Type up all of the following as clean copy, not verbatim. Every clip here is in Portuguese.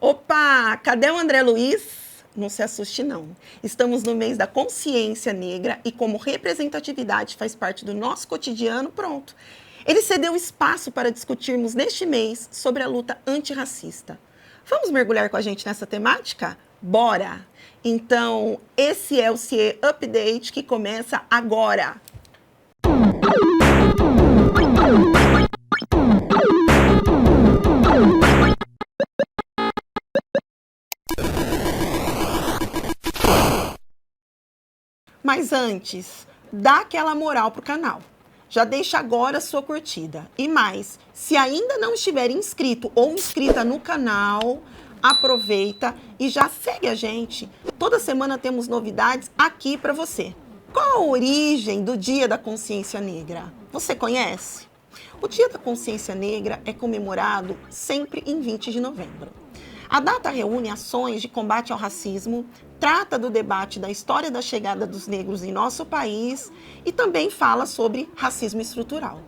Opa, cadê o André Luiz? Não se assuste, não. Estamos no mês da consciência negra e, como representatividade faz parte do nosso cotidiano, pronto. Ele cedeu espaço para discutirmos neste mês sobre a luta antirracista. Vamos mergulhar com a gente nessa temática? Bora! Então, esse é o CIE Update que começa agora. Mas antes, dá aquela moral pro canal. Já deixa agora a sua curtida. E mais, se ainda não estiver inscrito ou inscrita no canal, aproveita e já segue a gente. Toda semana temos novidades aqui para você. Qual a origem do Dia da Consciência Negra? Você conhece? O Dia da Consciência Negra é comemorado sempre em 20 de novembro. A data reúne ações de combate ao racismo, trata do debate da história da chegada dos negros em nosso país e também fala sobre racismo estrutural.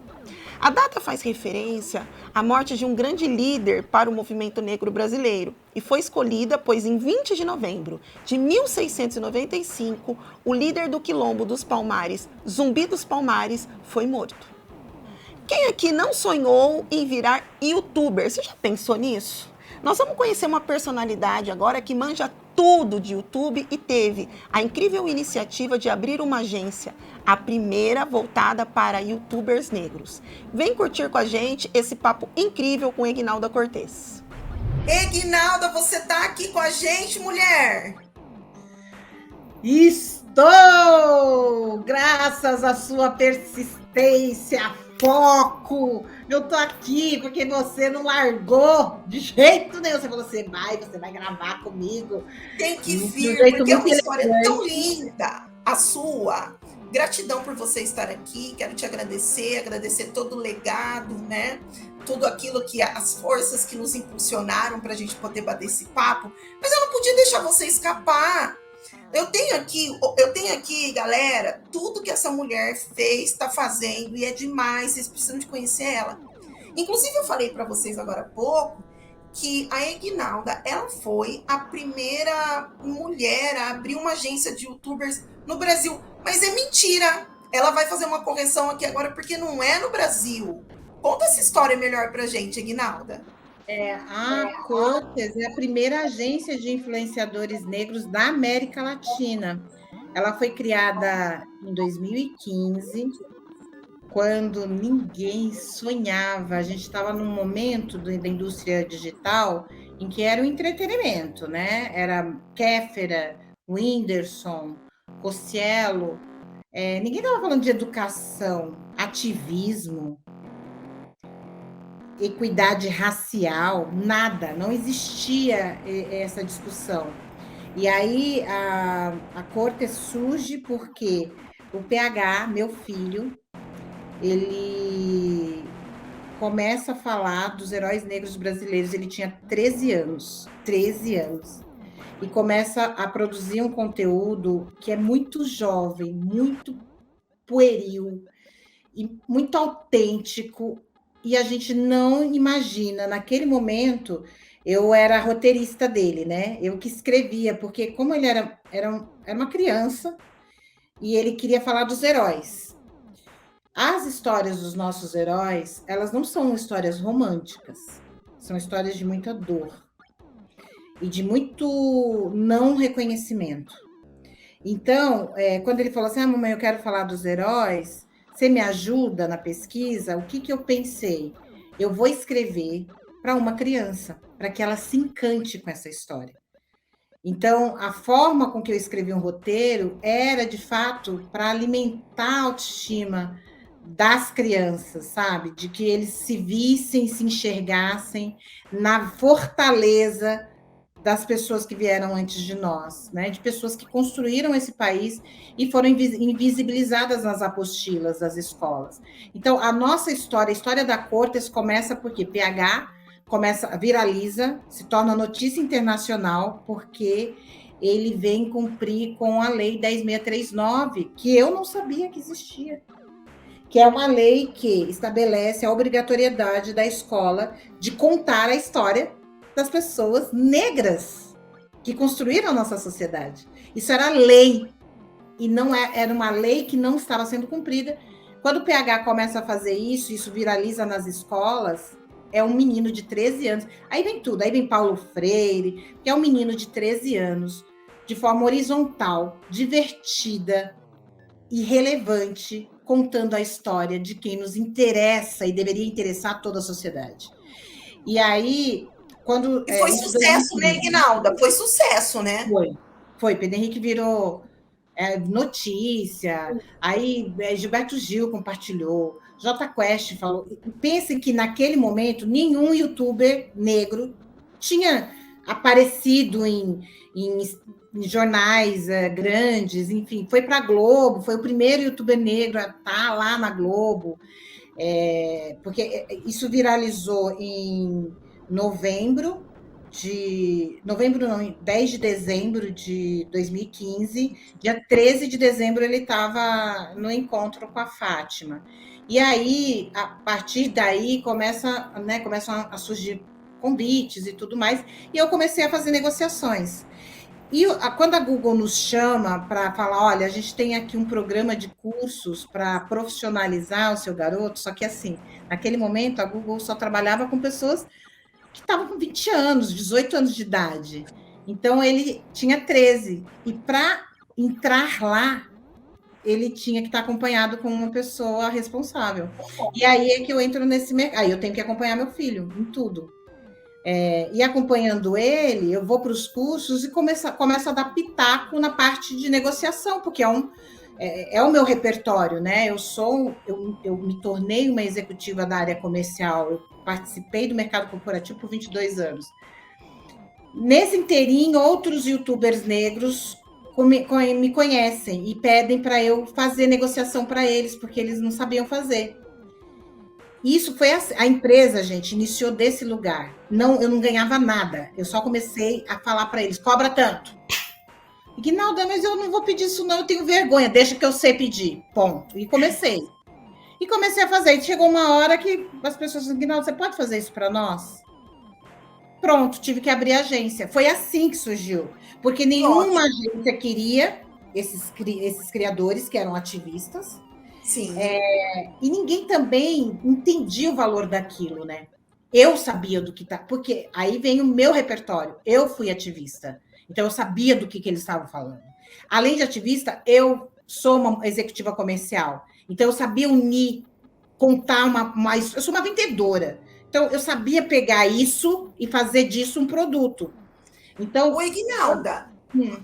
A data faz referência à morte de um grande líder para o movimento negro brasileiro e foi escolhida pois em 20 de novembro de 1695, o líder do Quilombo dos Palmares, Zumbi dos Palmares, foi morto. Quem aqui não sonhou em virar youtuber? Você já pensou nisso? Nós vamos conhecer uma personalidade agora que manja tudo de YouTube e teve a incrível iniciativa de abrir uma agência, a primeira voltada para youtubers negros. Vem curtir com a gente esse papo incrível com Eguinalda Cortez. Eguinalda, você tá aqui com a gente, mulher? Estou! Graças à sua persistência, foco. Eu tô aqui porque você não largou de jeito nenhum. Você falou, você vai gravar comigo. Tem que vir, porque é uma história tão linda, a sua. Gratidão por você estar aqui. Quero te agradecer todo o legado, né? Tudo aquilo que as forças que nos impulsionaram para a gente poder bater esse papo. Mas eu não podia deixar você escapar. Eu tenho aqui, galera, tudo que essa mulher fez, está fazendo, e é demais, vocês precisam de conhecer ela. Inclusive, eu falei para vocês agora há pouco que a Eguinalda, ela foi a primeira mulher a abrir uma agência de youtubers no Brasil. Mas é mentira! Ela vai fazer uma correção aqui agora, porque não é no Brasil. Conta essa história melhor pra gente, Eguinalda. A Cortez é a primeira agência de influenciadores negros da América Latina. Ela foi criada em 2015, quando ninguém sonhava. A gente estava num momento da indústria digital em que era o entretenimento, né? Era Kéfera, Whindersson, Cossielo. Ninguém estava falando de educação, ativismo, equidade racial, nada, não existia essa discussão. E aí a Corte surge porque o PH, meu filho, ele começa a falar dos heróis negros brasileiros. Ele tinha 13 anos, e começa a produzir um conteúdo que é muito jovem, muito pueril e muito autêntico. E a gente não imagina, naquele momento, eu era roteirista dele, né? Eu que escrevia, porque como ele era uma criança e ele queria falar dos heróis. As histórias dos nossos heróis, elas não são histórias românticas, são histórias de muita dor e de muito não reconhecimento. Então, quando ele falou assim, mamãe, eu quero falar dos heróis, você me ajuda na pesquisa? O que eu pensei? Eu vou escrever para uma criança, para que ela se encante com essa história. Então, a forma com que eu escrevi um roteiro era, de fato, para alimentar a autoestima das crianças, sabe? De que eles se vissem, se enxergassem na fortaleza das pessoas que vieram antes de nós, né? De pessoas que construíram esse país e foram invisibilizadas nas apostilas das escolas. Então, a nossa história, a história da Cortez começa porque PH viraliza, se torna notícia internacional, porque ele vem cumprir com a Lei 10.639, que eu não sabia que existia, que é uma lei que estabelece a obrigatoriedade da escola de contar a história das pessoas negras que construíram a nossa sociedade. Isso era lei, e não era uma lei que não estava sendo cumprida. Quando o PH começa a fazer isso viraliza nas escolas, é um menino de 13 anos. Aí vem tudo, aí vem Paulo Freire, que é um menino de 13 anos, de forma horizontal, divertida e relevante, contando a história de quem nos interessa e deveria interessar toda a sociedade. E aí, quando... E foi sucesso, né, Ignalda? Foi sucesso, né? Foi. Pedro Henrique virou notícia, aí Gilberto Gil compartilhou, Jota Quest falou. Pensem que naquele momento nenhum youtuber negro tinha aparecido em jornais grandes, enfim, foi para a Globo, foi o primeiro youtuber negro a estar lá na Globo, porque isso viralizou em novembro, 10 de dezembro de 2015, dia 13 de dezembro ele estava no encontro com a Fátima. E aí, a partir daí, começam a surgir convites e tudo mais, e eu comecei a fazer negociações. E quando a Google nos chama para falar, olha, a gente tem aqui um programa de cursos para profissionalizar o seu garoto, só que assim, naquele momento a Google só trabalhava com pessoas que estavam com 20 anos, 18 anos de idade. Então, ele tinha 13. E para entrar lá, ele tinha que estar acompanhado com uma pessoa responsável. E aí é que eu entro nesse mercado. Aí eu tenho que acompanhar meu filho em tudo. E acompanhando ele, eu vou para os cursos e começo a dar pitaco na parte de negociação, porque é o meu repertório, né? Eu me tornei uma executiva da área comercial, eu participei do mercado corporativo por 22 anos. Nesse inteirinho, outros youtubers negros me conhecem e pedem para eu fazer negociação para eles, porque eles não sabiam fazer. Isso foi a empresa, gente, iniciou desse lugar. Eu não ganhava nada. Eu só comecei a falar para eles, cobra tanto. Ignalda, mas eu não vou pedir isso não, eu tenho vergonha, deixa que eu sei pedir, ponto. E comecei a fazer, e chegou uma hora que as pessoas disseram, Ignalda, você pode fazer isso para nós? Pronto, tive que abrir a agência. Foi assim que surgiu, porque nenhuma agência queria esses criadores que eram ativistas. Sim. E ninguém também entendia o valor daquilo, né? Eu sabia do que tá, porque aí vem o meu repertório. Eu fui ativista. Então, eu sabia do que eles estavam falando. Além de ativista, eu sou uma executiva comercial. Então, eu sabia unir, contar eu sou uma vendedora. Então, eu sabia pegar isso e fazer disso um produto. Então, Oi, Ignalda,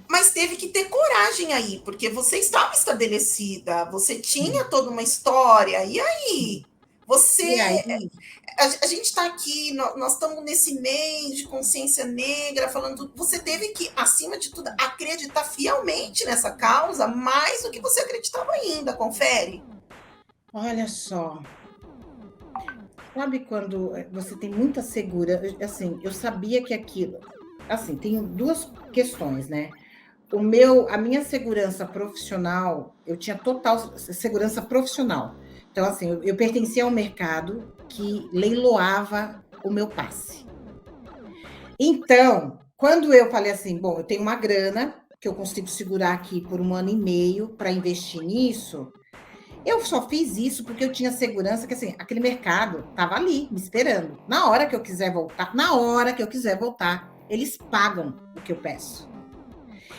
mas teve que ter coragem aí, porque você estava estabelecida, você tinha toda uma história. E aí? A gente está aqui, nós estamos nesse mês de consciência negra, falando, você teve que, acima de tudo, acreditar fielmente nessa causa, mais do que você acreditava ainda, confere? Olha só. Sabe quando você tem muita segurança? Assim, eu sabia que aquilo... Assim, tem duas questões, né? A minha segurança profissional, eu tinha total segurança profissional. Então, assim, eu pertencia ao mercado que leiloava o meu passe. Então, quando eu falei assim, bom, eu tenho uma grana que eu consigo segurar aqui por 1 ano e meio para investir nisso, eu só fiz isso porque eu tinha segurança que, assim, aquele mercado estava ali, me esperando. Na hora que eu quiser voltar, eles pagam o que eu peço.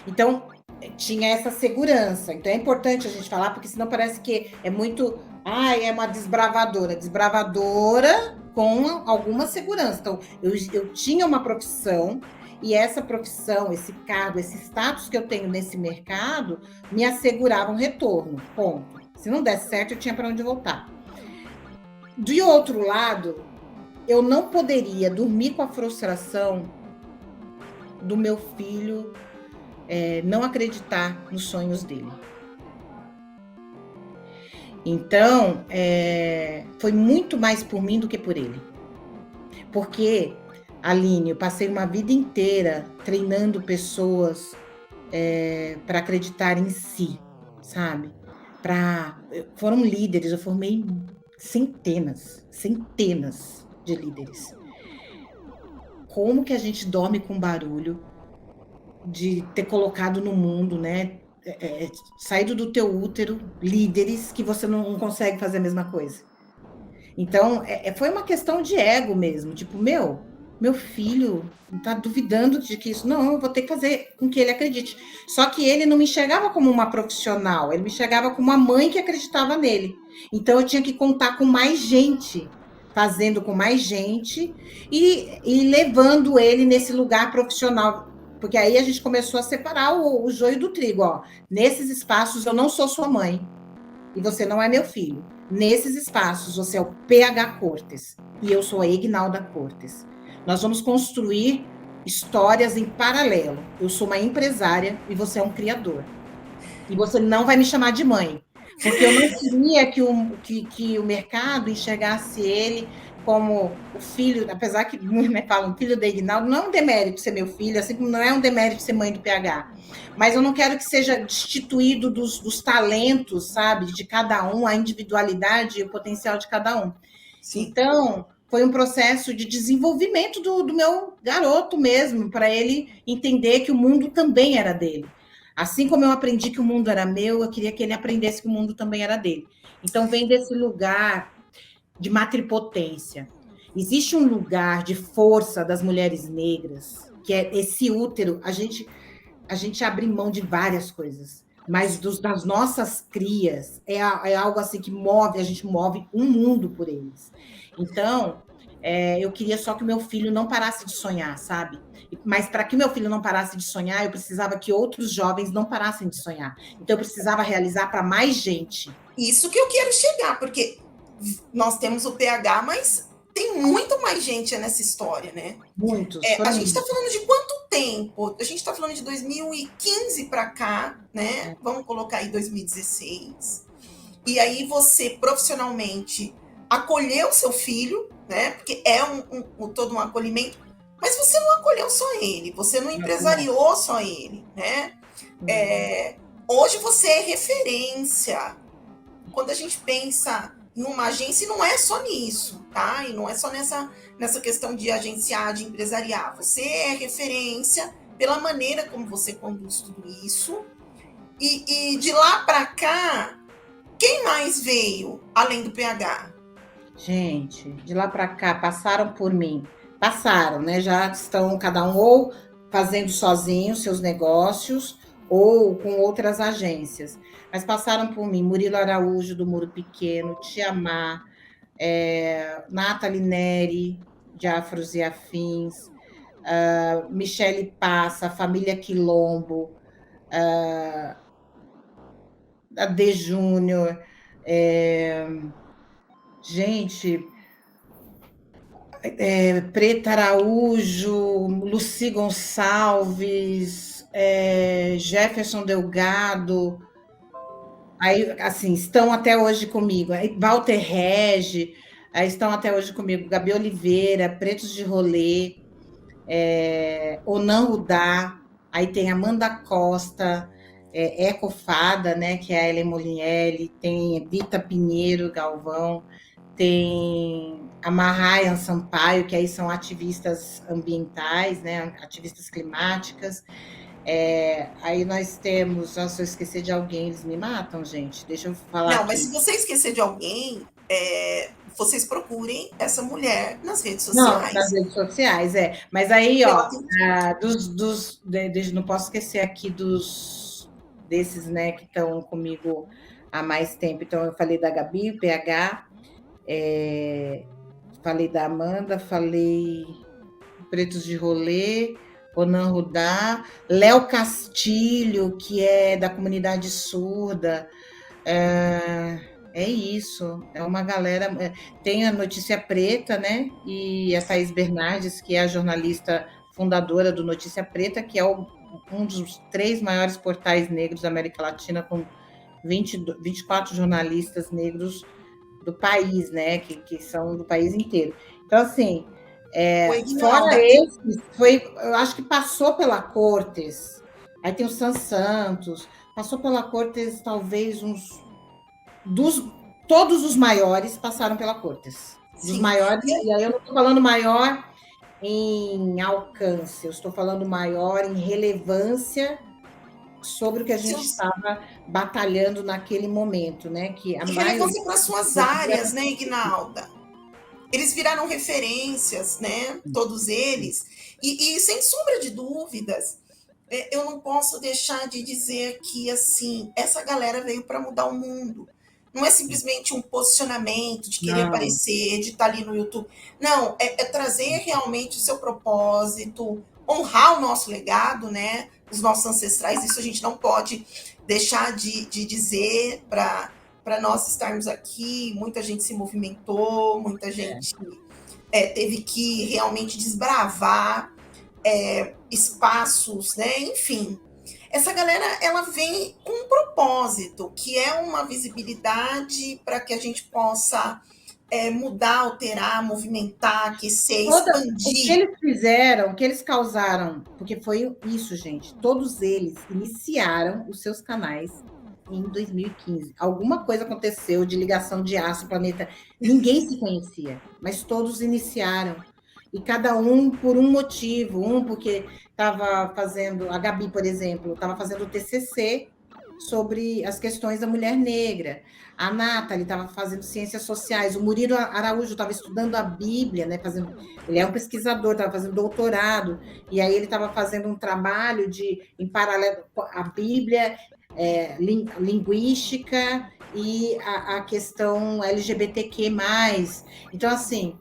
Então, tinha essa segurança. Então, é importante a gente falar, porque senão parece que é muito... é uma desbravadora. Desbravadora com alguma segurança. Então, eu tinha uma profissão, e essa profissão, esse cargo, esse status que eu tenho nesse mercado, me assegurava um retorno. Ponto. Se não desse certo, eu tinha para onde voltar. De outro lado, eu não poderia dormir com a frustração do meu filho não acreditar nos sonhos dele. Então, foi muito mais por mim do que por ele. Porque, Aline, eu passei uma vida inteira treinando pessoas para acreditar em si, sabe? Foram líderes, eu formei centenas de líderes. como que a gente dorme com barulho, de ter colocado no mundo, né? Saído do teu útero, líderes que você não consegue fazer a mesma coisa. Então, foi uma questão de ego mesmo. Tipo, meu filho está duvidando de que isso... Não, eu vou ter que fazer com que ele acredite. Só que ele não me enxergava como uma profissional. Ele me enxergava como uma mãe que acreditava nele. Então, eu tinha que contar com mais gente, fazendo com mais gente e levando ele nesse lugar profissional. Porque aí a gente começou a separar o joio do trigo. Ó. Nesses espaços, eu não sou sua mãe. E você não é meu filho. Nesses espaços, você é o PH Cortes. E eu sou a Ignalda Cortes. Nós vamos construir histórias em paralelo. Eu sou uma empresária e você é um criador. E você não vai me chamar de mãe. Porque eu não queria que o mercado enxergasse ele como o filho, apesar que muitos falam filho da Ignaldo, não é um demérito ser meu filho, assim como não é um demérito ser mãe do PH. Mas eu não quero que seja destituído dos talentos, sabe, de cada um, a individualidade e o potencial de cada um. Sim. Então, foi um processo de desenvolvimento do meu garoto mesmo, para ele entender que o mundo também era dele. Assim como eu aprendi que o mundo era meu, eu queria que ele aprendesse que o mundo também era dele. Então, vem desse lugar de matripotência. Existe um lugar de força das mulheres negras, que é esse útero. A gente abre mão de várias coisas, mas das nossas crias é algo assim que a gente move um mundo por eles. Então, eu queria só que o meu filho não parasse de sonhar, sabe? Mas para que meu filho não parasse de sonhar, eu precisava que outros jovens não parassem de sonhar. Então, eu precisava realizar para mais gente. Isso que eu quero chegar, porque nós temos o PH, mas tem muito mais gente nessa história, né? Muitos. A gente está falando de quanto tempo? A gente está falando de 2015 para cá, né? Vamos colocar aí 2016. E aí você profissionalmente acolheu seu filho, né? Porque é todo um acolhimento, mas você não acolheu só ele, você não empresariou só ele, né? Hoje você é referência. Quando a gente pensa em uma agência, não é só nisso, tá? E não é só nessa questão de agenciar, de empresariar. Você é referência pela maneira como você conduz tudo isso. E de lá para cá, quem mais veio além do PH? Gente, de lá para cá, passaram por mim. Passaram, né? Já estão cada um ou fazendo sozinho seus negócios ou com outras agências. Mas passaram por mim Murilo Araújo, do Muro Pequeno, Tiamá, Nathalie Neri, de Afros e Afins, Michele Passa, Família Quilombo, a D. Júnior, gente, Preta Araújo, Lucy Gonçalves, Jefferson Delgado, aí, assim, estão até hoje comigo. Aí, Walter Regi, estão até hoje comigo. Gabi Oliveira, Pretos de Rolê, Onan Rudá, aí tem Amanda Costa, Ecofada, né, que é a Ellen Molinielli, tem Vita Pinheiro Galvão, tem a Marrayan Sampaio, que aí são ativistas ambientais, né, ativistas climáticas. Aí nós temos, se eu esquecer de alguém, eles me matam, gente. Deixa eu falar. Não, mas se você esquecer de alguém, vocês procurem essa mulher nas redes sociais. Não, nas redes sociais, Mas aí, ó, não posso esquecer aqui desses, né, que estão comigo há mais tempo. Então, eu falei da Gabi, o PH, falei da Amanda, falei Pretos de Rolê, Onan Rudá, Léo Castilho, que é da comunidade surda. É isso, é uma galera. Tem a Notícia Preta, né? E a Thaís Bernardes, que é a jornalista fundadora do Notícia Preta, que é um dos 3 maiores portais negros da América Latina, com 24 jornalistas negros do país, né? Que são do país inteiro. Então, assim, fora esses, eu acho que passou pela Cortes. Aí tem o San Santos, passou pela Cortes, talvez todos os maiores passaram pela Cortes. Os maiores, e aí eu não estou falando maior em alcance, eu estou falando maior em relevância sobre o que a gente estava batalhando naquele momento, né? Que a relevância para suas áreas, né, Ignalda? Eles viraram referências, né? Todos eles. E sem sombra de dúvidas, eu não posso deixar de dizer que, assim, essa galera veio para mudar o mundo. Não é simplesmente um posicionamento de querer aparecer, de estar ali no YouTube. Não, é trazer realmente o seu propósito, honrar o nosso legado, né? Os nossos ancestrais. Isso a gente não pode deixar de dizer para nós estarmos aqui. Muita gente se movimentou, muita gente teve que realmente desbravar espaços, né? Enfim, essa galera ela vem com um propósito, que é uma visibilidade para que a gente possa mudar, alterar, movimentar, aquecer, expandir. O que eles fizeram, o que eles causaram, porque foi isso, gente. Todos eles iniciaram os seus canais em 2015. Alguma coisa aconteceu de ligação de aço, planeta. Ninguém se conhecia, mas todos iniciaram. E cada um por um motivo. Um porque estava fazendo, a Gabi, por exemplo, estava fazendo o TCC sobre as questões da mulher negra. A Nathalie estava fazendo ciências sociais. O Murilo Araújo estava estudando a Bíblia, né? Ele é um pesquisador, estava fazendo doutorado, e aí ele estava fazendo um trabalho em paralelo com a Bíblia, linguística e a questão LGBTQ+. Então, assim,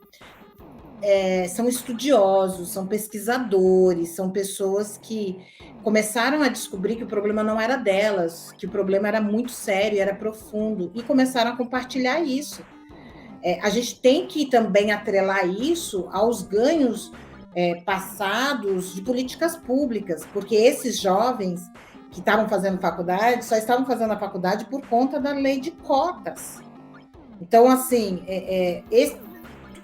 são estudiosos, são pesquisadores, são pessoas que começaram a descobrir que o problema não era delas, que o problema era muito sério, era profundo, e começaram a compartilhar isso. A gente tem que também atrelar isso aos ganhos passados de políticas públicas, porque esses jovens que estavam fazendo faculdade só estavam fazendo a faculdade por conta da lei de cotas. Então, assim,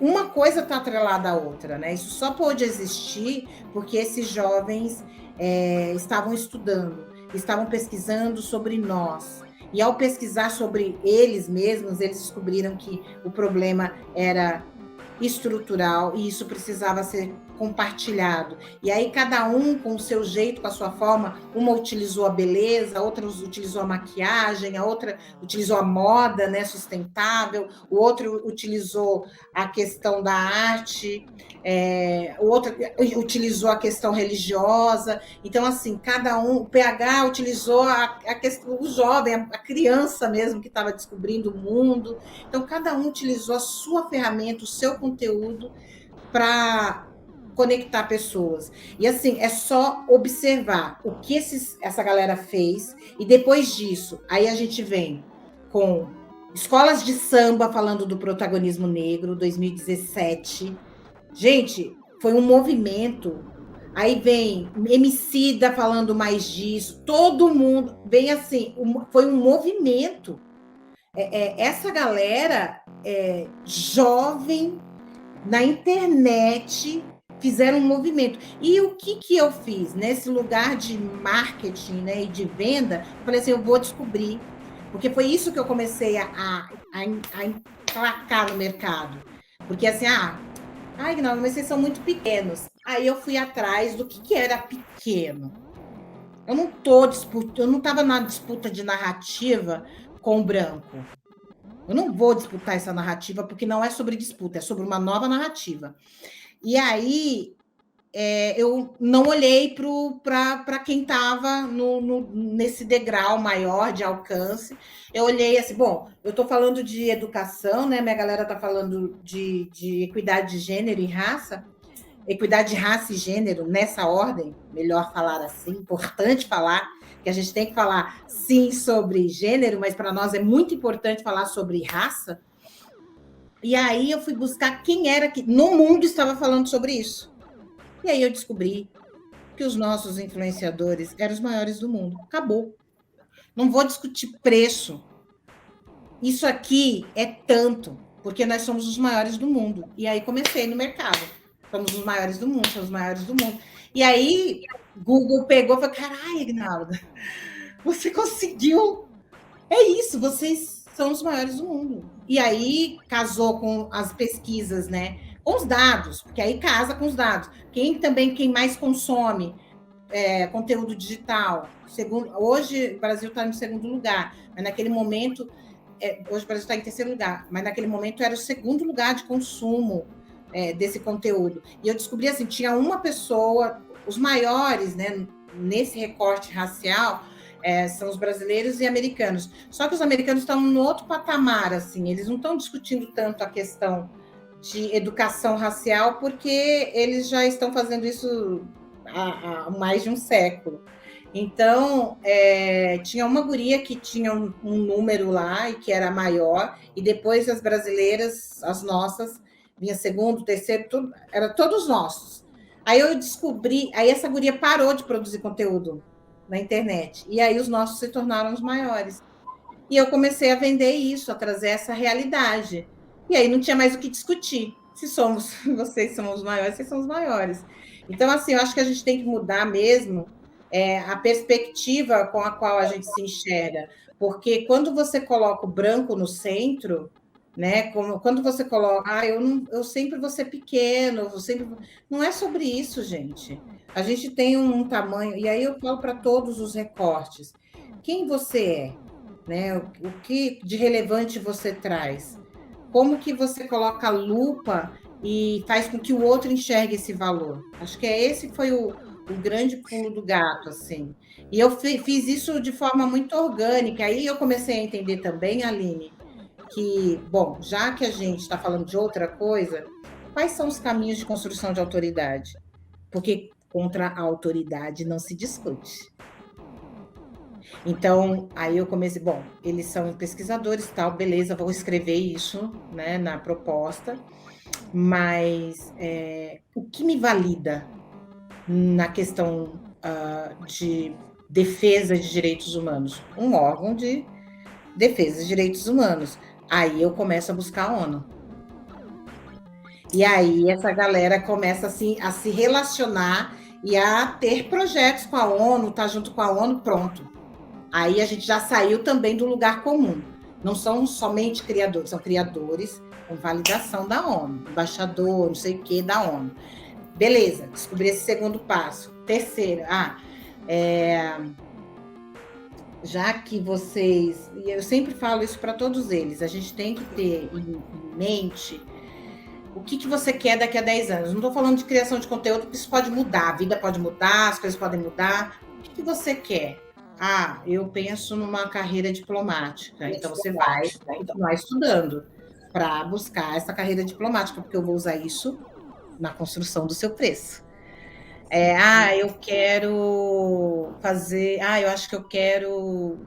uma coisa está atrelada à outra, né? Isso só pôde existir porque esses jovens estavam estudando, estavam pesquisando sobre nós. E ao pesquisar sobre eles mesmos, eles descobriram que o problema era estrutural e isso precisava ser compartilhado. E aí cada um com o seu jeito, com a sua forma, uma utilizou a beleza, a outra utilizou a maquiagem, a outra utilizou a moda, né, sustentável, o outro utilizou a questão da arte, o outro utilizou a questão religiosa. Então, assim, cada um, o PH utilizou a questão, o jovem, a criança mesmo que estava descobrindo o mundo. Então, cada um utilizou a sua ferramenta, o seu conteúdo para conectar pessoas. E assim, é só observar o que essa galera fez, e depois disso, aí a gente vem com escolas de samba falando do protagonismo negro, 2017. Gente, foi um movimento. Aí vem Emicida falando mais disso, todo mundo vem assim, foi um movimento. Essa galera jovem na internet fizeram um movimento. E o que eu fiz nesse lugar de marketing, né, e de venda? Eu falei assim, eu vou descobrir, porque foi isso que eu comecei a emplacar no mercado. Porque assim, não, mas vocês são muito pequenos. Aí eu fui atrás do que era pequeno. Eu não estava na disputa de narrativa com o branco. Eu não vou disputar essa narrativa, porque não é sobre disputa, é sobre uma nova narrativa. E aí, eu não olhei para quem estava nesse degrau maior de alcance. Eu olhei assim, bom, eu estou falando de educação, né? Minha galera está falando de equidade de gênero e raça. Equidade de raça e gênero, nessa ordem, melhor falar assim, importante falar, que a gente tem que falar, sim, sobre gênero, mas para nós é muito importante falar sobre raça. E aí eu fui buscar quem era que no mundo estava falando sobre isso. E aí eu descobri que os nossos influenciadores eram os maiores do mundo. Acabou. Não vou discutir preço. Isso aqui é tanto, porque nós somos os maiores do mundo. E aí comecei no mercado. Somos os maiores do mundo, somos os maiores do mundo. E aí Google pegou e falou, caralho, Ignalda, você conseguiu. É isso, vocês são os maiores do mundo. E aí casou com as pesquisas, né? com os dados, porque aí casa com os dados. Quem mais consome conteúdo digital? Hoje o Brasil está no segundo lugar, mas naquele momento, hoje o Brasil está em terceiro lugar, mas naquele momento era o segundo lugar de consumo desse conteúdo. E eu descobri assim, tinha uma pessoa, os maiores, né, nesse recorte racial, são os brasileiros e americanos. Só que os americanos estão no outro patamar, assim, eles não estão discutindo tanto a questão de educação racial, porque eles já estão fazendo isso há mais de um século. Então, tinha uma guria que tinha um número lá e que era maior, e depois as brasileiras, as nossas, vinha segundo, terceiro, tudo, era todos nossos. Aí eu descobri, aí essa guria parou de produzir conteúdo na internet, e aí os nossos se tornaram os maiores. E eu comecei a vender isso, a trazer essa realidade. E aí não tinha mais o que discutir. Se vocês são os maiores, vocês são os maiores. Então, assim, eu acho que a gente tem que mudar mesmo a perspectiva com a qual a gente se enxerga. Porque quando você coloca o branco no centro, né? Quando você coloca, eu sempre vou ser pequeno, não é sobre isso, gente. A gente tem um tamanho, e aí eu falo para todos os recortes. Quem você é? Né? O que de relevante você traz? Como que você coloca a lupa e faz com que o outro enxergue esse valor? Acho que esse foi o grande pulo do gato, assim. E eu fiz isso de forma muito orgânica. Aí eu comecei a entender também, Aline, que, bom, já que a gente está falando de outra coisa, quais são os caminhos de construção de autoridade? Porque contra a autoridade não se discute. Então, aí eu comecei, bom, eles são pesquisadores, tal, beleza, vou escrever isso, né, na proposta, mas o que me valida na questão de defesa de direitos humanos? Um órgão de defesa de direitos humanos. Aí eu começo a buscar a ONU. E aí essa galera começa assim, a se relacionar e a ter projetos com a ONU, tá junto com a ONU, pronto. Aí a gente já saiu também do lugar comum. Não são somente criadores, são criadores com validação da ONU, embaixador, não sei o que, da ONU. Beleza, descobri esse segundo passo. Terceiro, já que vocês... E eu sempre falo isso para todos eles, a gente tem que ter em mente o que você quer daqui a 10 anos. Não estou falando de criação de conteúdo, porque isso pode mudar, a vida pode mudar, as coisas podem mudar. O que você quer? Eu penso numa carreira diplomática. Então, você vai continuar estudando para buscar essa carreira diplomática, porque eu vou usar isso na construção do seu preço. Eu quero fazer... eu acho que eu quero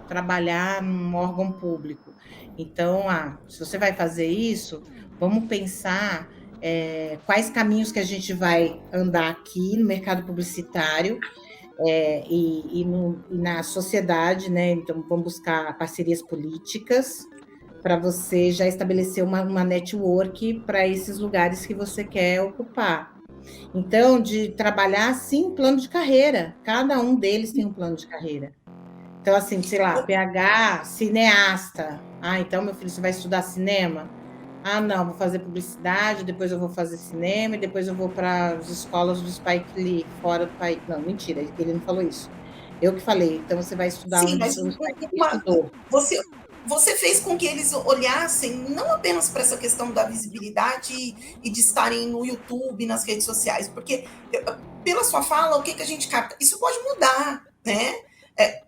trabalhar num órgão público. Então, se você vai fazer isso, vamos pensar quais caminhos que a gente vai andar aqui no mercado publicitário, e na sociedade, né? Então, vamos buscar parcerias políticas para você já estabelecer uma network para esses lugares que você quer ocupar. Então, de trabalhar, sim, plano de carreira. Cada um deles tem um plano de carreira. Então, assim, sei lá, PH, cineasta. Então, meu filho, você vai estudar cinema? Não, vou fazer publicidade, depois eu vou fazer cinema, e depois eu vou para as escolas do Spike Lee, fora do país. Não, mentira, ele não falou isso. Eu que falei, então você vai estudar onde o Spike Lee estudou. Você fez com que eles olhassem não apenas para essa questão da visibilidade e de estarem no YouTube, nas redes sociais, porque pela sua fala, o que a gente capta? Isso pode mudar, né?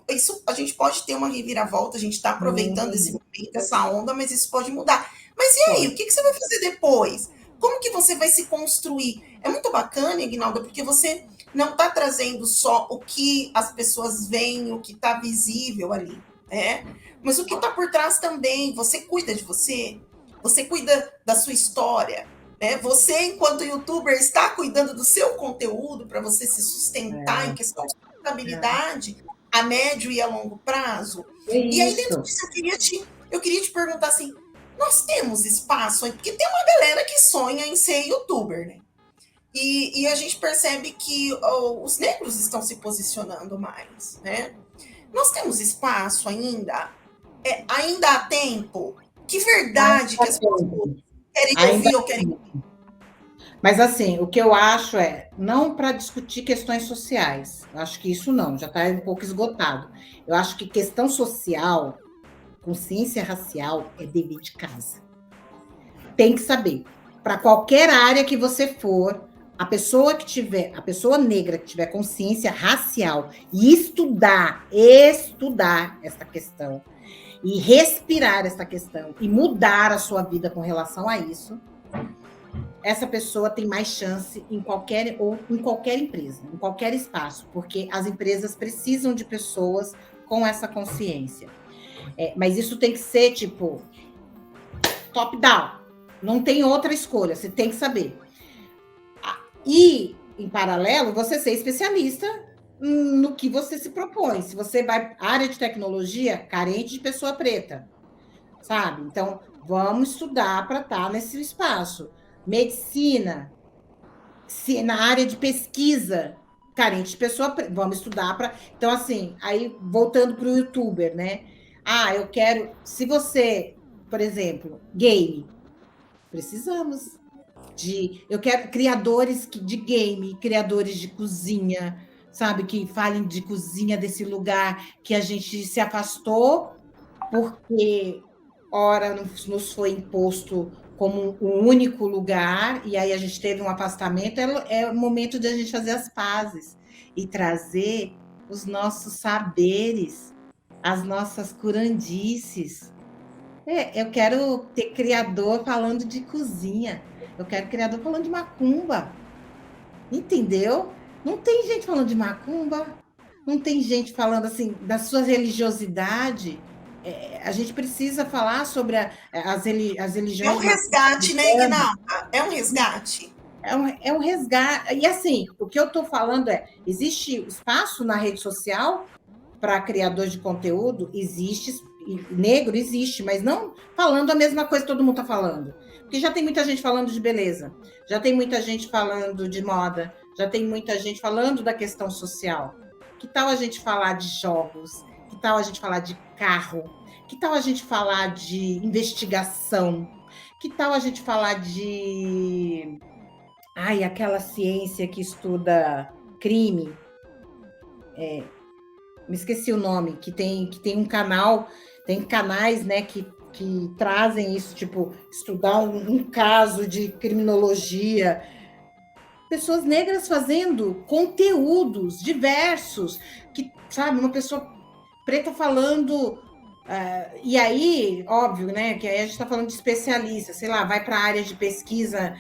Isso, a gente pode ter uma reviravolta, a gente está aproveitando esse momento, essa onda, mas isso pode mudar. Mas e aí, o que você vai fazer depois? Como que você vai se construir? É muito bacana, Ignalda, porque você não está trazendo só o que as pessoas veem, o que está visível ali, né? Mas o que está por trás também. Você cuida de você cuida da sua história, né? Você, enquanto youtuber, está cuidando do seu conteúdo para você se sustentar em questão de sustentabilidade a médio e a longo prazo. E aí, dentro disso, eu queria te perguntar assim, nós temos espaço, porque tem uma galera que sonha em ser youtuber, né? E a gente percebe que os negros estão se posicionando mais, né? Nós temos espaço ainda? Ainda há tempo? Que verdade que as pessoas... Querem ouvir ou querem... Mas, assim, o que eu acho não para discutir questões sociais. Eu acho que isso não, já está um pouco esgotado. Eu acho que questão social, consciência racial, é dever de casa. Tem que saber. Para qualquer área que você for, a pessoa negra que tiver consciência racial e estudar essa questão, e respirar essa questão, e mudar a sua vida com relação a isso, essa pessoa tem mais chance em qualquer empresa, em qualquer espaço, porque as empresas precisam de pessoas com essa consciência. Mas isso tem que ser, tipo, top-down. Não tem outra escolha, você tem que saber. E, em paralelo, você ser especialista no que você se propõe. Se você vai área de tecnologia, carente de pessoa preta, sabe? Então, vamos estudar para estar nesse espaço. Medicina, na área de pesquisa, carente de pessoa preta, vamos estudar para... Então, assim, aí, voltando para o youtuber, né? Eu quero... Se você, por exemplo, game, precisamos eu quero criadores de game, criadores de cozinha, sabe? Que falem de cozinha desse lugar que a gente se afastou porque, ora, nos foi imposto como um único lugar, e aí a gente teve um afastamento. É o momento de a gente fazer as pazes e trazer os nossos saberes, as nossas curandices. Eu quero ter criador falando de cozinha. Eu quero criador falando de macumba. Entendeu? Não tem gente falando de macumba. Não tem gente falando assim da sua religiosidade. A gente precisa falar sobre as religiões. É um resgate, né, Ignalda? É um resgate. É um resgate. E assim, o que eu estou falando existe espaço na rede social para criador de conteúdo? Existe. Negro existe, mas não falando a mesma coisa que todo mundo está falando. Porque já tem muita gente falando de beleza, já tem muita gente falando de moda, já tem muita gente falando da questão social. Que tal a gente falar de jogos? Que tal a gente falar de carro? Que tal a gente falar de investigação? Que tal a gente falar de... aquela ciência que estuda crime? Me esqueci o nome, que tem um canal... Tem canais, né, que trazem isso, tipo, estudar um caso de criminologia. Pessoas negras fazendo conteúdos diversos, que, sabe, uma pessoa preta falando... e aí, óbvio, né, que aí a gente está falando de especialista, sei lá, vai para a área de pesquisa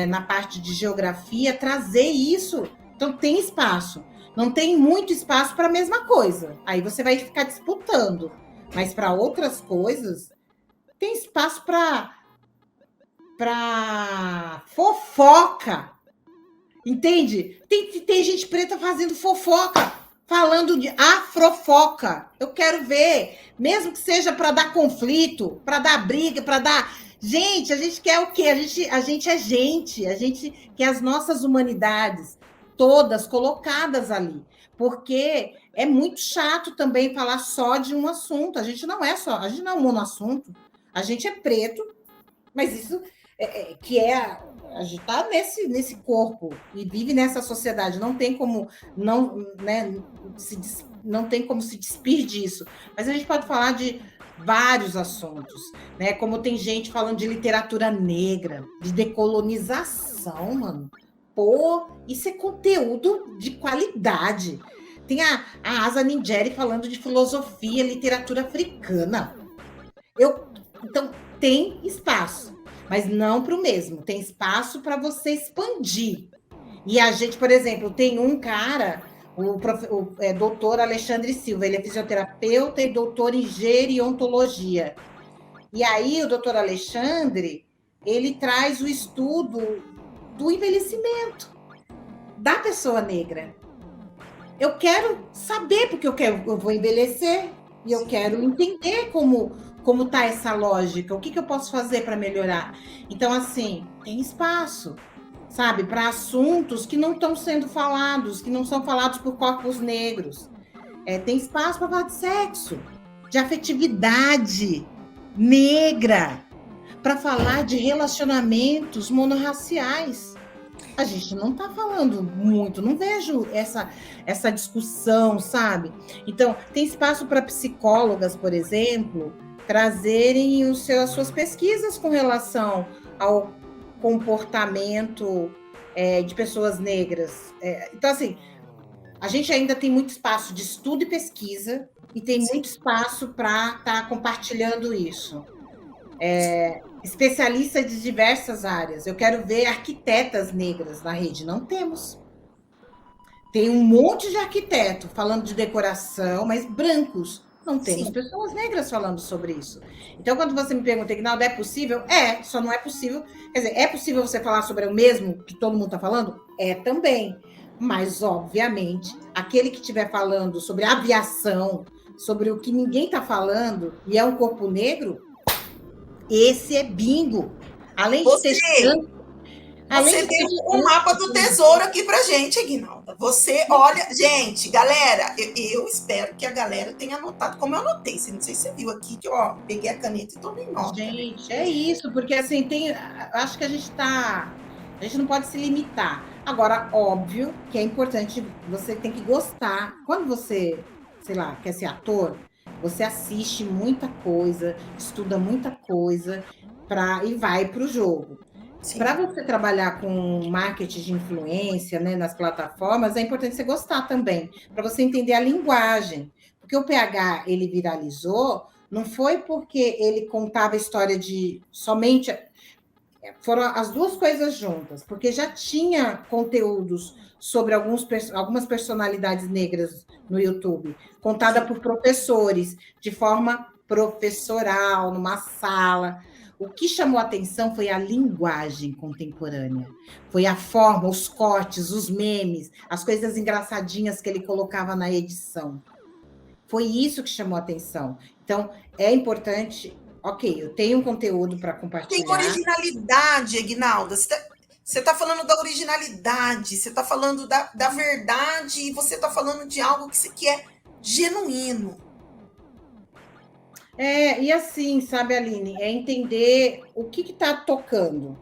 na parte de geografia, trazer isso. Então, tem espaço. Não tem muito espaço para a mesma coisa. Aí você vai ficar disputando. Mas para outras coisas, tem espaço para fofoca. Entende? Tem gente preta fazendo fofoca, falando de afrofoca. Eu quero ver, mesmo que seja para dar conflito, para dar briga, para dar... Gente, a gente quer o quê? A gente é gente. A gente quer as nossas humanidades todas colocadas ali. Porque é muito chato também falar só de um assunto. A gente não é um monoassunto. A gente é preto, mas isso a gente está nesse corpo e vive nessa sociedade. Não tem como não tem como se despir disso. Mas a gente pode falar de vários assuntos, né? Como tem gente falando de literatura negra, de decolonização, mano. Pô, isso é conteúdo de qualidade. Tem a Asa Ningeri falando de filosofia, literatura africana. Então, tem espaço, mas não para o mesmo. Tem espaço para você expandir. E a gente, por exemplo, tem um cara, o doutor Alexandre Silva, ele é fisioterapeuta e doutor em gerontologia. E aí, o doutor Alexandre, ele traz o estudo do envelhecimento da pessoa negra. Eu quero saber, porque eu vou envelhecer e eu quero entender como está essa lógica, o que eu posso fazer para melhorar. Então, assim, tem espaço, sabe, para assuntos que não estão sendo falados, que não são falados por corpos negros. Tem espaço para falar de sexo, de afetividade negra. para falar de relacionamentos monorraciais. A gente não está falando muito, não vejo essa discussão, sabe? Então, tem espaço para psicólogas, por exemplo, trazerem as suas pesquisas com relação ao comportamento de pessoas negras. Então, assim, a gente ainda tem muito espaço de estudo e pesquisa e tem muito espaço para estar compartilhando isso. Especialistas de diversas áreas. Eu quero ver arquitetas negras na rede. Não temos. Tem um monte de arquiteto falando de decoração, mas brancos. Não temos pessoas negras falando sobre isso. Então, quando você me pergunta, Ignaldo, é possível? Só não é possível. Quer dizer, é possível você falar sobre o mesmo que todo mundo está falando? É também. Mas, obviamente, aquele que estiver falando sobre aviação, sobre o que ninguém está falando, e é um corpo negro, esse é bingo. Além de ter Você deu um mapa do tesouro aqui pra gente, Ignalda. Você olha, gente, galera, eu espero que a galera tenha anotado como eu anotei. Não sei se você viu aqui que eu peguei a caneta e tomei nota. Gente, é isso, porque assim acho que a gente não pode se limitar. Agora, óbvio que é importante, você tem que gostar. Quando você, sei lá, quer ser ator, você assiste muita coisa, estuda muita coisa e vai para o jogo. Para você trabalhar com marketing de influência, né, nas plataformas, é importante você gostar também, para você entender a linguagem. Porque o PH, ele viralizou, não foi porque ele contava a história de somente... Foram as duas coisas juntas, porque já tinha conteúdos sobre algumas personalidades negras no YouTube, contada por professores, de forma professoral, numa sala. O que chamou a atenção foi a linguagem contemporânea, foi a forma, os cortes, os memes, as coisas engraçadinhas que ele colocava na edição. Foi isso que chamou a atenção. Então, é importante... Ok, eu tenho um conteúdo para compartilhar. Tem originalidade, Ignalda. Você está falando da originalidade, você está falando da verdade e você está falando de algo que é genuíno. E assim, sabe, Aline, é entender o que está tocando.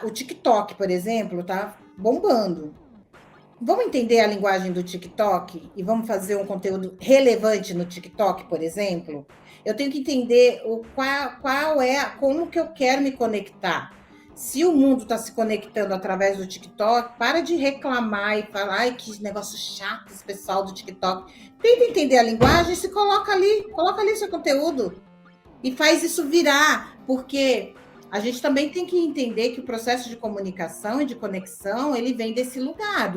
O TikTok, por exemplo, está bombando. Vamos entender a linguagem do TikTok e vamos fazer um conteúdo relevante no TikTok, por exemplo? Eu tenho que entender como que eu quero me conectar. Se o mundo está se conectando através do TikTok, para de reclamar e falar, ai, que negócio chato esse pessoal do TikTok. Tenta entender a linguagem e se coloca ali seu conteúdo e faz isso virar, porque a gente também tem que entender que o processo de comunicação e de conexão, ele vem desse lugar,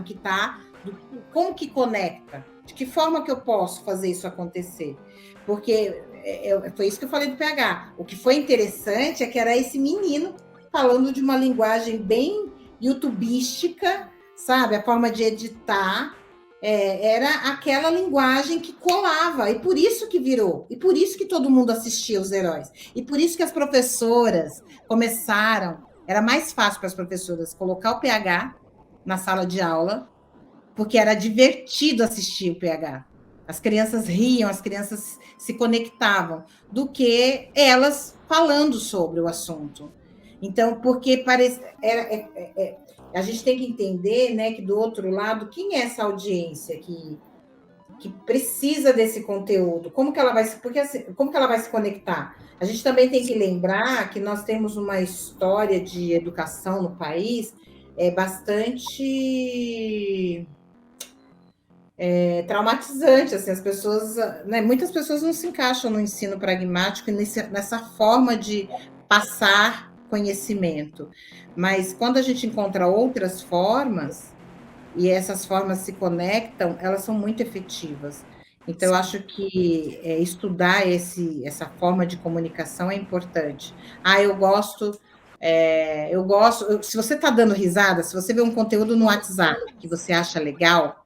como que conecta, de que forma que eu posso fazer isso acontecer. Porque foi isso que eu falei do PH. O que foi interessante é que era esse menino falando de uma linguagem bem youtubística, sabe? A forma de editar era aquela linguagem que colava, e por isso que virou, e por isso que todo mundo assistia Os Heróis, e por isso que as professoras começaram, era mais fácil para as professoras colocar o PH na sala de aula, porque era divertido assistir o PH. As crianças riam, as crianças se conectavam, do que elas falando sobre o assunto. Então, porque a gente tem que entender, né, que do outro lado, quem é essa audiência que precisa desse conteúdo? Como que ela vai se conectar? A gente também tem que lembrar que nós temos uma história de educação no país bastante traumatizante, assim, as pessoas, né, muitas pessoas não se encaixam no ensino pragmático e nessa forma de passar conhecimento, mas quando a gente encontra outras formas e essas formas se conectam, elas são muito efetivas. Então, eu acho que estudar essa forma de comunicação é importante. Eu gosto. Se você está dando risada, se você vê um conteúdo no WhatsApp que você acha legal,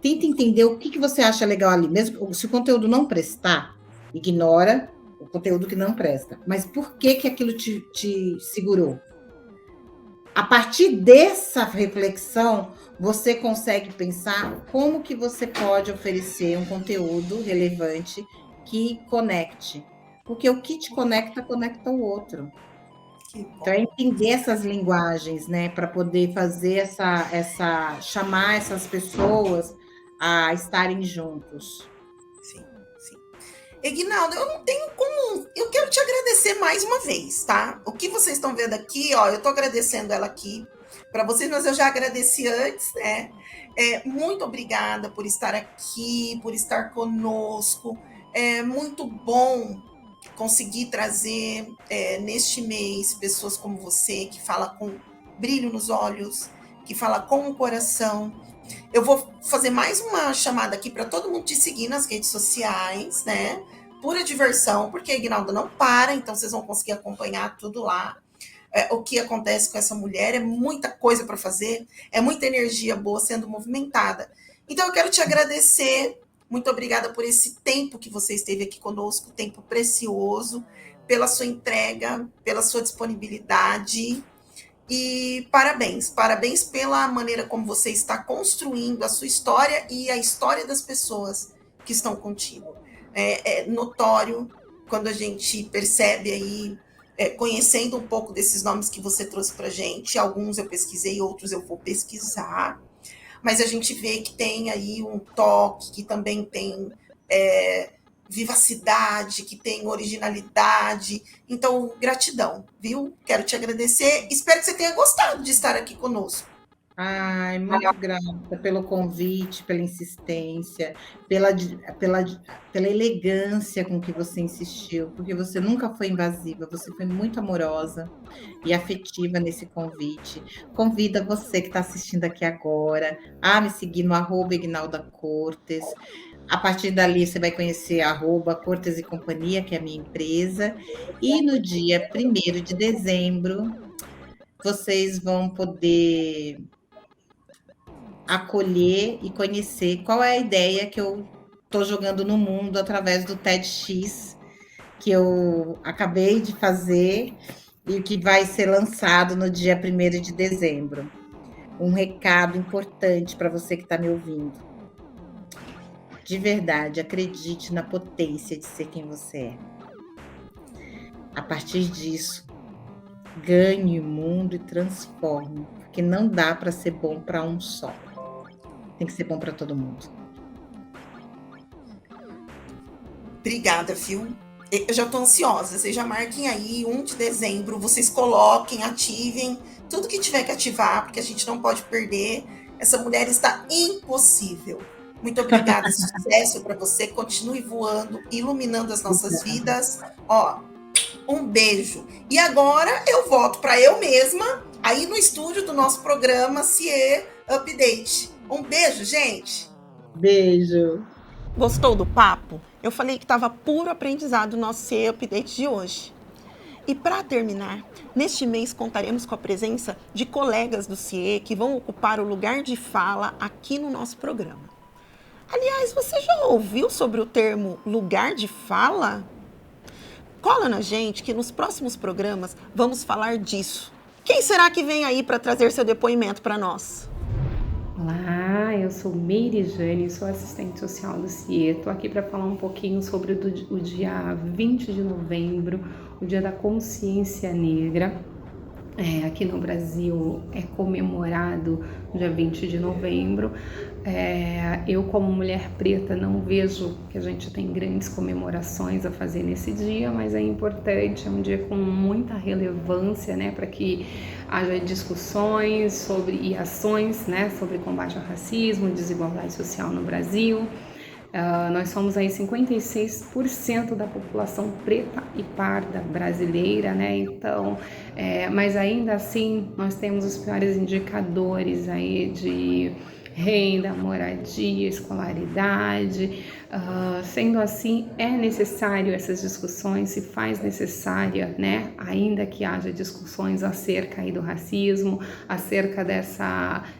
tenta entender o que você acha legal ali. Mesmo se o conteúdo não prestar, ignora o conteúdo que não presta. Mas por que aquilo te segurou? A partir dessa reflexão, você consegue pensar como que você pode oferecer um conteúdo relevante que conecte. Porque o que te conecta, conecta o outro. Que bom. Então, é entender essas linguagens, né, para poder fazer chamar essas pessoas a estarem juntos. Sim, sim. Eguinaldo, eu não tenho como. Eu quero te agradecer mais uma vez, tá? O que vocês estão vendo aqui, ó, eu tô agradecendo ela aqui para vocês, mas eu já agradeci antes, né? Muito obrigada por estar aqui, por estar conosco. É muito bom conseguir trazer neste mês pessoas como você, que fala com brilho nos olhos, que fala com o coração. Eu vou fazer mais uma chamada aqui para todo mundo te seguir nas redes sociais, né? Pura diversão, porque a Ignalda não para, então vocês vão conseguir acompanhar tudo lá. O que acontece com essa mulher é muita coisa para fazer, é muita energia boa sendo movimentada. Então eu quero te agradecer, muito obrigada por esse tempo que você esteve aqui conosco, tempo precioso, pela sua entrega, pela sua disponibilidade. E parabéns, parabéns pela maneira como você está construindo a sua história e a história das pessoas que estão contigo. É notório quando a gente percebe aí, conhecendo um pouco desses nomes que você trouxe para gente, alguns eu pesquisei, outros eu vou pesquisar, mas a gente vê que tem aí um toque, que também tem vivacidade, que tem originalidade. Então, gratidão, viu? Quero te agradecer. Espero que você tenha gostado de estar aqui conosco. Ai, muito grata pelo convite, pela insistência, pela elegância com que você insistiu, porque você nunca foi invasiva, você foi muito amorosa e afetiva nesse convite. Convida você que está assistindo aqui agora a me seguir no @Ignalda Cortes. A partir dali, você vai conhecer @Cortes e Companhia, que é a minha empresa. E no dia 1º de dezembro, vocês vão poder acolher e conhecer qual é a ideia que eu estou jogando no mundo através do TEDx, que eu acabei de fazer e que vai ser lançado no dia 1º de dezembro. Um recado importante para você que está me ouvindo. De verdade, acredite na potência de ser quem você é. A partir disso, ganhe o mundo e transforme, porque não dá para ser bom para um só. Tem que ser bom para todo mundo. Obrigada, viu? Eu já estou ansiosa. Vocês já marquem aí, 1 de dezembro. Vocês coloquem, ativem tudo que tiver que ativar, porque a gente não pode perder. Essa mulher está impossível. Muito obrigada, sucesso para você. Continue voando, iluminando as nossas vidas. Ó, um beijo. E agora eu volto para eu mesma, aí no estúdio do nosso programa CIE Update. Um beijo, gente. Beijo. Gostou do papo? Eu falei que estava puro aprendizado o nosso CIE Update de hoje. E para terminar, neste mês contaremos com a presença de colegas do CIE que vão ocupar o lugar de fala aqui no nosso programa. Aliás, você já ouviu sobre o termo lugar de fala? Cola na gente que nos próximos programas vamos falar disso. Quem será que vem aí para trazer seu depoimento para nós? Olá, eu sou Meire Jane, sou assistente social do CIE. Estou aqui para falar um pouquinho sobre o dia 20 de novembro, o Dia da Consciência Negra. Aqui no Brasil é comemorado no dia 20 de novembro. Eu, como mulher preta, não vejo que a gente tem grandes comemorações a fazer nesse dia, mas é importante, é um dia com muita relevância, né, para que haja discussões e ações, né, sobre combate ao racismo, desigualdade social no Brasil. Nós somos aí 56% da população preta e parda brasileira, né? Então, mas ainda assim nós temos os piores indicadores aí de renda, moradia, escolaridade. Sendo assim, é necessário essas discussões, se faz necessária, né? Ainda que haja discussões acerca aí do racismo, acerca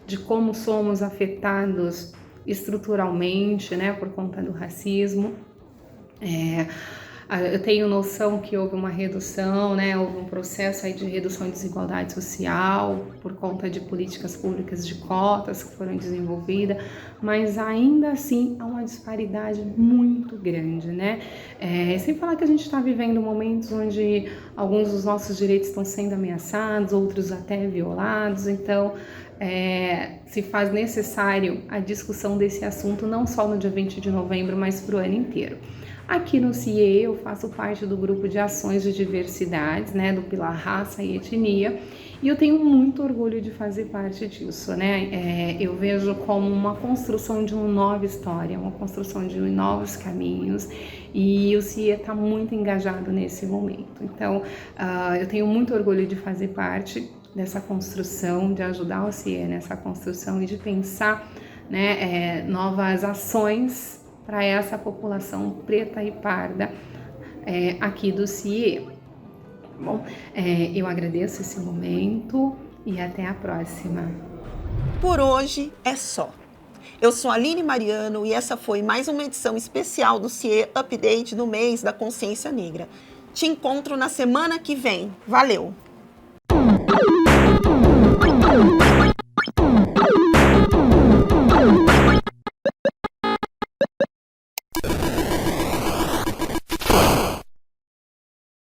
de como somos afetados estruturalmente, né, por conta do racismo. Eu tenho noção que houve uma redução, né? Houve um processo aí de redução de desigualdade social por conta de políticas públicas de cotas que foram desenvolvidas, mas ainda assim há uma disparidade muito grande, né? Sem falar que a gente está vivendo momentos onde alguns dos nossos direitos estão sendo ameaçados, outros até violados, então se faz necessário a discussão desse assunto não só no dia 20 de novembro, mas para o ano inteiro. Aqui no CIE eu faço parte do grupo de ações de diversidades, né, do pilar raça e etnia, e eu tenho muito orgulho de fazer parte disso, né? Eu vejo como uma construção de uma nova história, uma construção de novos caminhos, e o CIE está muito engajado nesse momento. Então, eu tenho muito orgulho de fazer parte dessa construção, de ajudar o CIE nessa construção e de pensar, né, novas ações para essa população preta e parda aqui do CIE. Bom, eu agradeço esse momento e até a próxima. Por hoje é só. Eu sou a Aline Mariano e essa foi mais uma edição especial do CIE Update no mês da Consciência Negra. Te encontro na semana que vem. Valeu!